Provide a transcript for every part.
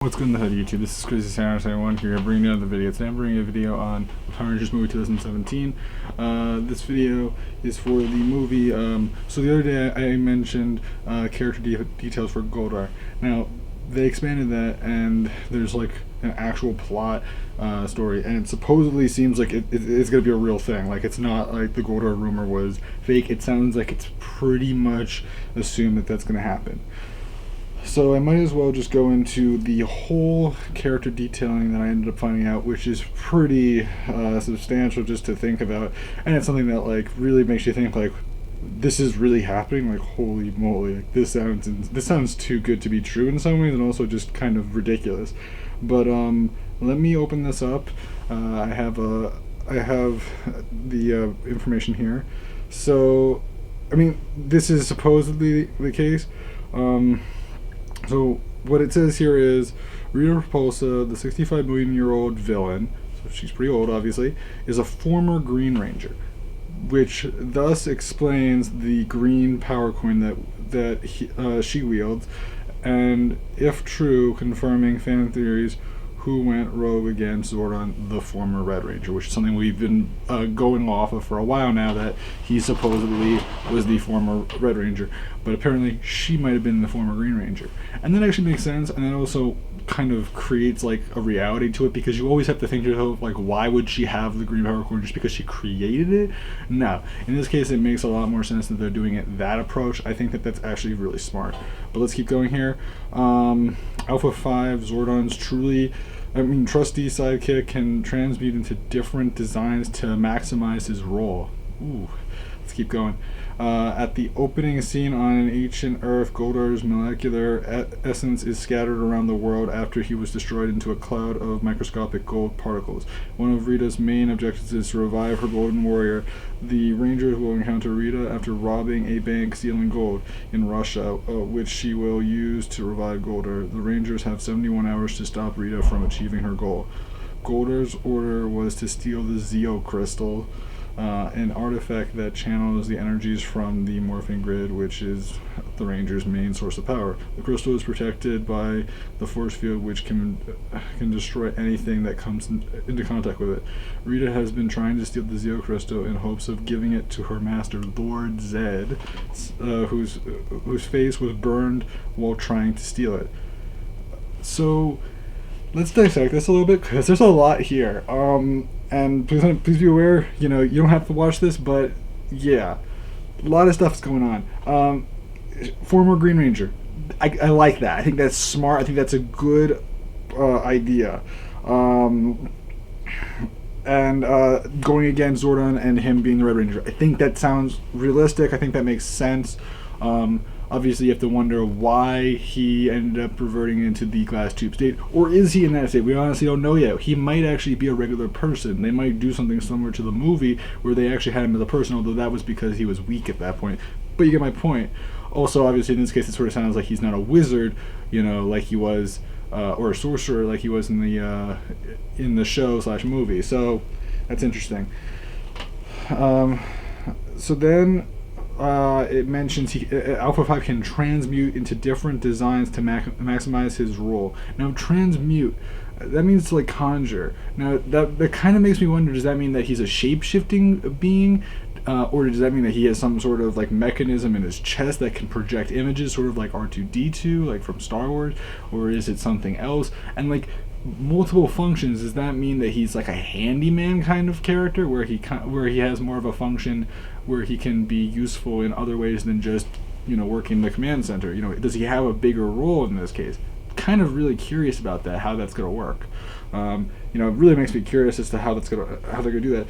What's good in the hood, YouTube? This is Crazy Santa 1 here, bringing you another video. Today I'm bringing a video on the Power Rangers movie 2017. This video is for the movie. So the other day I mentioned character details for Goldar. Now, they expanded that, and there's like an actual plot story, and it supposedly seems like it's going to be a real thing. Like, it's not like the Goldar rumor was fake. It sounds like it's pretty much assumed that that's going to happen. So I might as well just go into the whole character detailing that I ended up finding out, which is pretty substantial just to think about, and it's something that like really makes you think like, this is really happening. Like, holy moly, like, this sounds too good to be true in some ways, and also just kind of ridiculous. But let me open this up. I have the information here. So, I mean, this is supposedly the case. So what it says here is Rita Repulsa, the 65 million year old villain, so she's pretty old obviously, is a former Green Ranger, which thus explains the green power coin that she wields, and if true, confirming fan theories who went rogue against Zordon, the former Red Ranger, which is something we've been going off of for a while now, that he supposedly was the former Red Ranger, but apparently she might have been the former Green Ranger. And that actually makes sense, and that also kind of creates like a reality to it, because you always have to think to yourself, like, why would she have the green power core just because she created it? No, in this case it makes a lot more sense that they're doing it that approach. I think that that's actually really smart. But let's keep going here. Alpha 5, Zordon's trusty sidekick, can transmute into different designs to maximize his role. Ooh, let's keep going. At the opening scene on an ancient Earth, Goldar's molecular essence is scattered around the world after he was destroyed into a cloud of microscopic gold particles. One of Rita's main objectives is to revive her golden warrior. The Rangers will encounter Rita after robbing a bank stealing gold in Russia, which she will use to revive Goldar. The Rangers have 71 hours to stop Rita from achieving her goal. Goldar's order was to steal the Zeo crystal, an artifact that channels the energies from the morphing grid, which is the Ranger's main source of power. The crystal is protected by the force field, which can destroy anything that comes into contact with it. Rita has been trying to steal the Zeo crystal in hopes of giving it to her master, Lord Zed, whose face was burned while trying to steal it. So let's dissect this a little bit, because there's a lot here. And please be aware, you don't have to watch this, but yeah, a lot of stuff's going on. Former Green Ranger, I like that. I think that's smart. I think that's a good idea. And going against Zordon and him being the Red Ranger, I think that sounds realistic. I think that makes sense. Obviously, you have to wonder why he ended up reverting into the glass tube state, or is he in that state? We honestly don't know yet. He might actually be a regular person. They might do something similar to the movie where they actually had him as a person, although that was because he was weak at that point. But you get my point. Also, obviously, in this case, it sort of sounds like he's not a wizard, like he was, or a sorcerer like he was in the show/movie. So that's interesting. So then, it mentions Alpha 5 can transmute into different designs to maximize his role. Now, transmute, that means to like conjure. Now, that kind of makes me wonder, does that mean that he's a shape-shifting being? Or does that mean that he has some sort of like mechanism in his chest that can project images, sort of like R2-D2, like from Star Wars? Or is it something else? And like, multiple functions, does that mean that he's like a handyman kind of character, where he has more of a function where he can be useful in other ways than just working the command center? Does he have a bigger role in this case? Kind of really curious about that, how that's going to work. It really makes me curious as to how they're going to do that.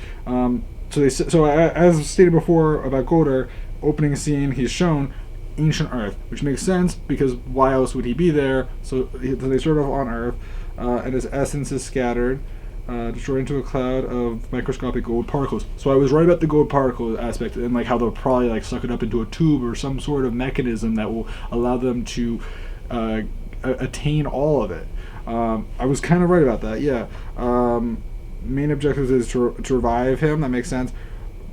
So as stated before about Goldar, opening scene, he's shown ancient Earth, which makes sense, because why else would he be there? So they start off on Earth, and his essence is scattered, destroyed into a cloud of microscopic gold particles. So I was right about the gold particle aspect, and like how they'll probably like suck it up into a tube or some sort of mechanism that will allow them to attain all of it. I was kind of right about that. Yeah. Main objective is to revive him. That makes sense.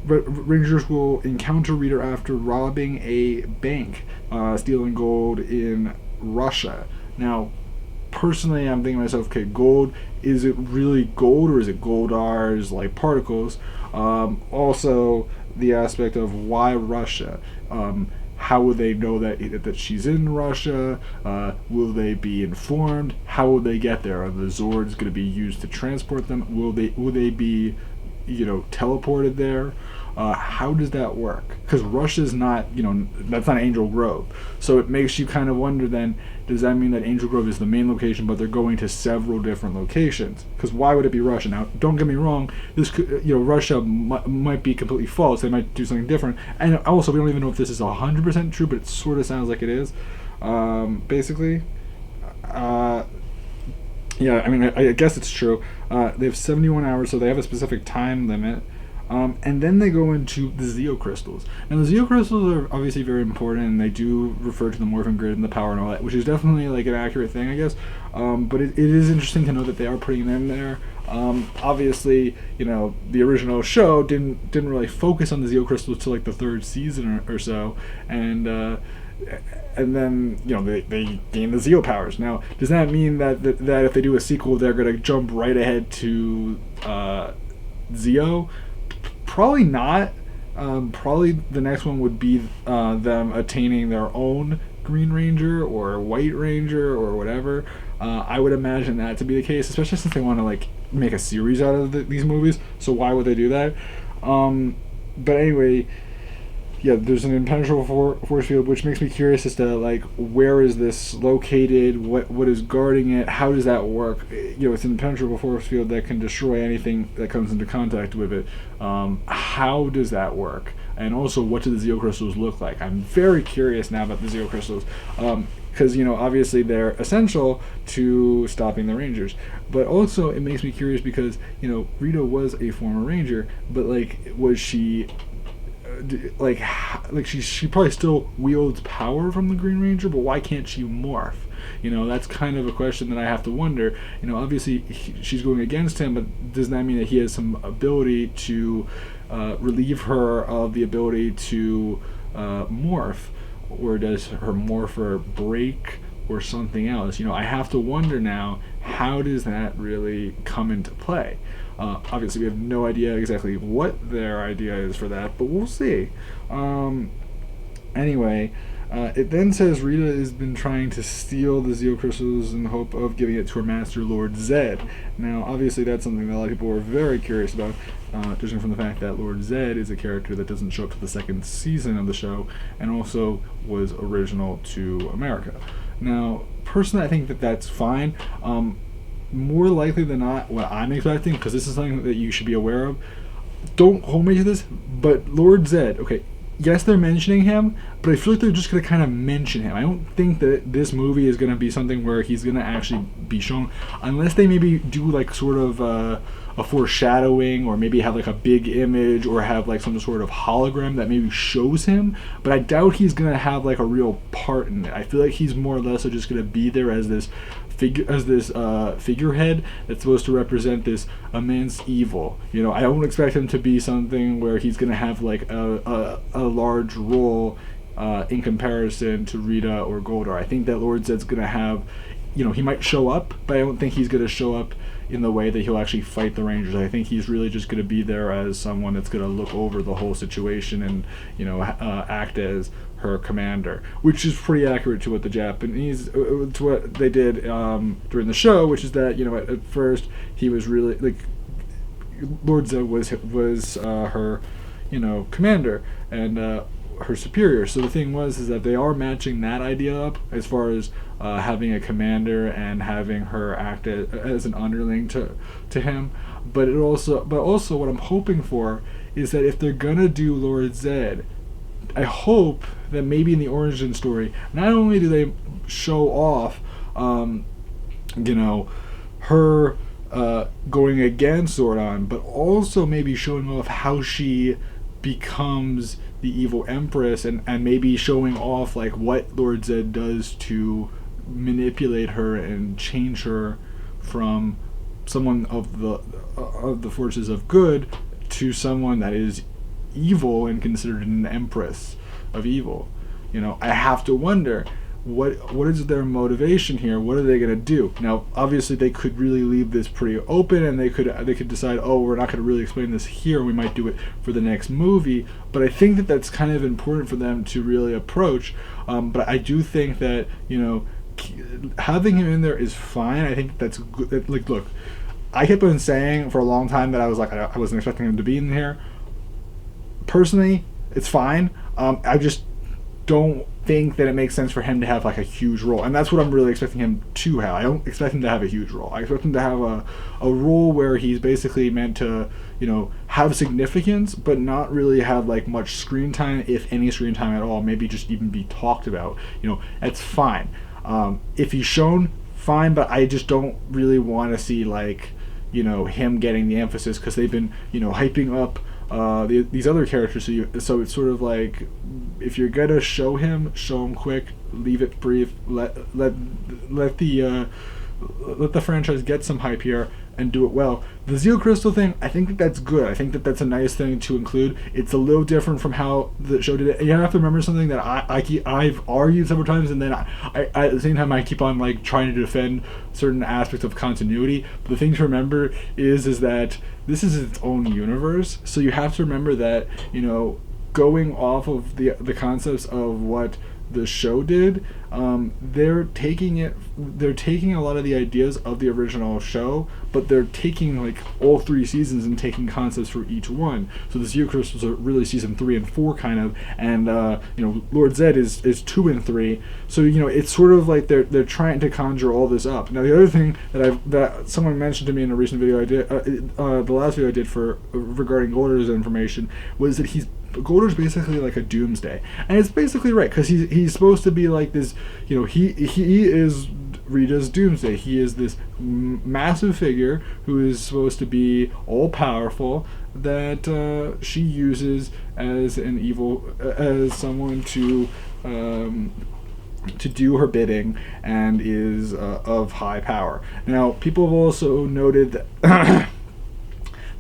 Rangers will encounter Rita after robbing a bank, stealing gold in Russia. Now, personally, I'm thinking to myself, okay, gold, is it really gold or is it Goldar's like particles? Also, the aspect of why Russia. How will they know that she's in Russia? Will they be informed? How will they get there? Are the Zords going to be used to transport them? Will they be, teleported there? How does that work? Because Russia's not, that's not Angel Grove. So it makes you kind of wonder then, does that mean that Angel Grove is the main location, but they're going to several different locations? Because why would it be Russia? Now, don't get me wrong, this could, Russia might be completely false. They might do something different. And also, we don't even know if this is 100% true, but it sort of sounds like it is. Basically, yeah, I mean, I guess it's true. They have 71 hours, so they have a specific time limit. And then they go into the Zeo crystals. Now, the Zeo crystals are obviously very important, and they do refer to the morphing grid and the power and all that, which is definitely like an accurate thing, I guess. But it is interesting to know that they are putting them there. Obviously, the original show didn't really focus on the Zeo crystals till like the third season or so, and then they gain the Zeo powers. Now, does that mean that if they do a sequel, they're gonna jump right ahead to Zeo? Probably not. Probably the next one would be them attaining their own Green Ranger or White Ranger or whatever. I would imagine that to be the case, especially since they want to like make a series out of these movies. So why would they do that? But anyway, yeah, there's an impenetrable force field, which makes me curious as to like where is this located, what is guarding it, how does that work? It's an impenetrable force field that can destroy anything that comes into contact with it. How does that work? And also, what do the Zeo crystals look like? I'm very curious now about the Zeo crystals, because obviously they're essential to stopping the Rangers. But also, it makes me curious because Rita was a former Ranger, but like, was she? Like she probably still wields power from the Green Ranger, but why can't she morph? That's kind of a question that I have to wonder. Obviously she's going against him, but does that mean that he has some ability to relieve her of the ability to morph, or does her morpher break or something else? I have to wonder now, how does that really come into play? Obviously, we have no idea exactly what their idea is for that, but we'll see. Anyway, it then says Rita has been trying to steal the Zeo crystals in the hope of giving it to her master, Lord Zed. Now, obviously, that's something that a lot of people are very curious about, judging from the fact that Lord Zed is a character that doesn't show up to the second season of the show, and also was original to America. Now, personally, I think that that's fine. More likely than not, what I'm expecting, because this is something that you should be aware of, don't hold me to this, but Lord Zed, okay, yes, they're mentioning him, but I feel like they're just going to kind of mention him. I don't think that this movie is going to be something where he's going to actually be shown, unless they maybe do like sort of a foreshadowing, or maybe have like a big image, or have like some sort of hologram that maybe shows him, but I doubt he's going to have like a real part in it. I feel like he's more or less just going to be there as this figurehead that's supposed to represent this immense evil. I don't expect him to be something where he's going to have like a large role in comparison to Rita or Goldar. I think that Lord Zed's going to have, he might show up, but I don't think he's going to show up in the way that he'll actually fight the Rangers. I think he's really just going to be there as someone that's going to look over the whole situation and act as her commander, which is pretty accurate to what the Japanese, to what they did during the show, which is that at first he was really like, Lord Zed was her commander and her superior. So the thing is that they are matching that idea up as far as having a commander and having her act as an underling to him. But also what I'm hoping for is that if they're gonna do Lord Zed, I hope that maybe in the origin story, not only do they show off, her going against Zordon, but also maybe showing off how she becomes the evil Empress, and maybe showing off like what Lord Zed does to manipulate her and change her from someone of the forces of good to someone that is evil and considered an empress of evil. I have to wonder, what is their motivation here? What are they going to do? Now, obviously, they could really leave this pretty open, and they could decide, oh, we're not going to really explain this here. We might do it for the next movie. But I think that that's kind of important for them to really approach. But I do think that, you know, having him in there is fine. I think that's good. Like, look, I kept on saying for a long time that I was like, I wasn't expecting him to be in here. Personally, it's fine. I just don't think that it makes sense for him to have like a huge role, and that's what I'm really expecting him to have. I don't expect him to have a huge role. I expect him to have a role where he's basically meant to, you know, have significance, but not really have like much screen time, if any screen time at all. Maybe just even be talked about. You know, that's fine. If he's shown, fine, but I just don't really want to see like, you know, him getting the emphasis, because they've been, you know, hyping up these other characters. So it's sort of like, if you're gonna show him quick, leave it brief, let the franchise get some hype here and do it well. The Zeal Crystal thing, I think that's good. I think that's a nice thing to include. It's a little different from how the show did it. You have to remember something that I've argued several times, and then I at the same time I keep on like trying to defend certain aspects of continuity. But the thing to remember is that this is its own universe. So you have to remember that, you know, going off of the concepts of what the show did, they're taking a lot of the ideas of the original show, but they're taking like all 3 seasons and taking concepts for each one. So the Zeal Crystals are really season 3 and 4 kind of, and you know, Lord Zed is 2 and 3. So, you know, it's sort of like they're trying to conjure all this up. Now the other thing that someone mentioned to me in a recent video I did, the last video I did for regarding Golder's information, was that Golder's basically like a doomsday, and it's basically right, because he's supposed to be like this, you know, he is Rita's doomsday. He is this massive figure who is supposed to be all powerful, that she uses as an evil, as someone to do her bidding, and is of high power. Now, people have also noted that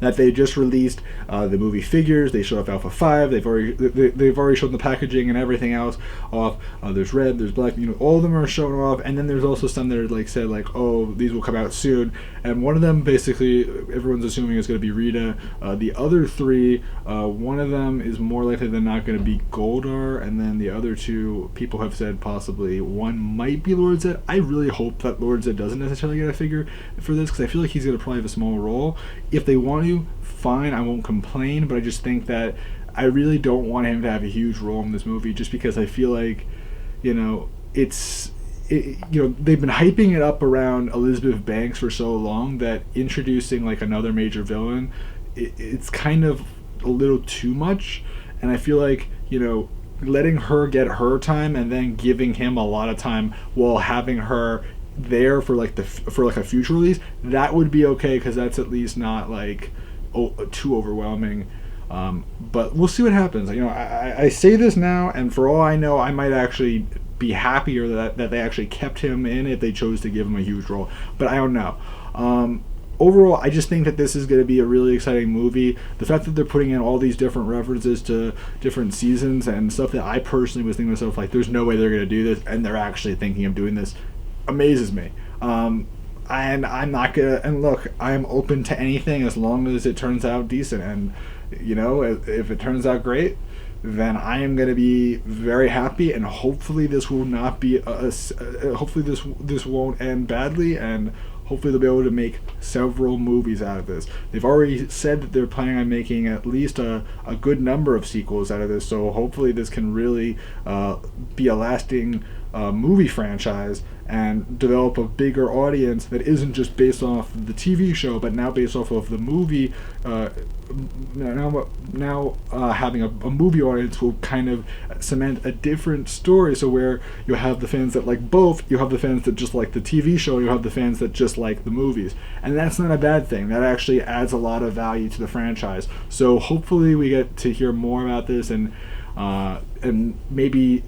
that they just released the movie figures. They showed off Alpha 5. They've already shown the packaging and everything else off. There's red, there's black. You know, all of them are showing off. And then there's also some that are like said like, oh, these will come out soon. And one of them basically everyone's assuming is going to be Rita. The other 3, one of them is more likely than not going to be Goldar, and then the other 2 people have said possibly one might be Lord Zed. I really hope that Lord Zed doesn't necessarily get a figure for this, because I feel like he's going to probably have a small role. If they want to, fine, I won't complain, but I just think that I really don't want him to have a huge role in this movie, just because I feel like, you know, you know, they've been hyping it up around Elizabeth Banks for so long that introducing like another major villain, it's kind of a little too much. And I feel like, you know, letting her get her time and then giving him a lot of time while having her there for like a future release, that would be okay, because that's at least not like too overwhelming. But we'll see what happens. You know, I say this now, and for all I know, I might actually be happier that they actually kept him in if they chose to give him a huge role. But I don't know. Overall, I just think that this is going to be a really exciting movie. The fact that they're putting in all these different references to different seasons and stuff that I personally was thinking to myself, like, there's no way they're going to do this, and they're actually thinking of doing this, amazes me. And I'm not gonna, and look, I'm open to anything as long as it turns out decent. And, you know, if it turns out great, then I am going to be very happy, and hopefully this will not be hopefully this won't end badly, and hopefully they'll be able to make several movies out of this. They've already said that they're planning on making at least a good number of sequels out of this, so hopefully this can really be a lasting movie franchise and develop a bigger audience that isn't just based off the TV show, but now based off of the movie. Now having a movie audience will kind of cement a different story. So where you have the fans that like both, you have the fans that just like the TV show, you have the fans that just like the movies, and that's not a bad thing. That actually adds a lot of value to the franchise. So hopefully we get to hear more about this, and maybe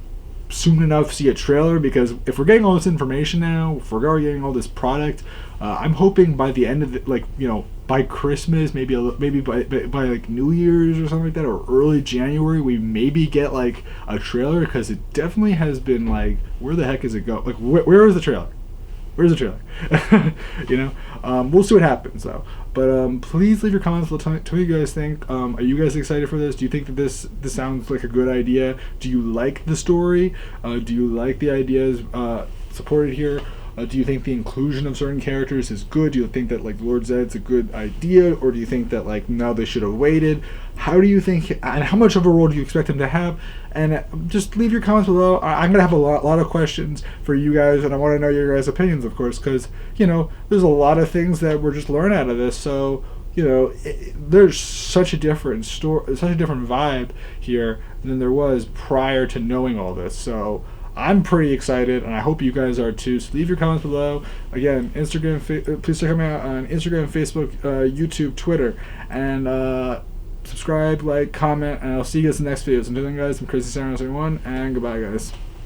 soon enough see a trailer, because if we're getting all this information now, if we're already getting all this product, I'm hoping by the end of by Christmas, maybe by like New Year's or something like that, or early January, we maybe get like a trailer, because it definitely has been like, where the heck is it go? Like, where is the trailer? Where's the trailer? We'll see what happens though. But please leave your comments. Tell me what you guys think. Are you guys excited for this? Do you think that this sounds like a good idea? Do you like the story? Do you like the ideas supported here? Do you think the inclusion of certain characters is good? Do you think that like Lord Zed's a good idea, or do you think that like no, they should have waited? How do you think, and how much of a role do you expect him to have? And just leave your comments below. I'm gonna have a lot of questions for you guys, and I want to know your guys' opinions, of course, because there's a lot of things that we're just learning out of this. So there's such a different story, such a different vibe here than there was prior to knowing all this. So I'm pretty excited, and I hope you guys are too. So leave your comments below. Again, Instagram, please check me out on Instagram, Facebook, YouTube, Twitter, and subscribe, like, comment, and I'll see you guys in the next video. So until then, guys, I'm Crazy Sarah 71, and goodbye, guys.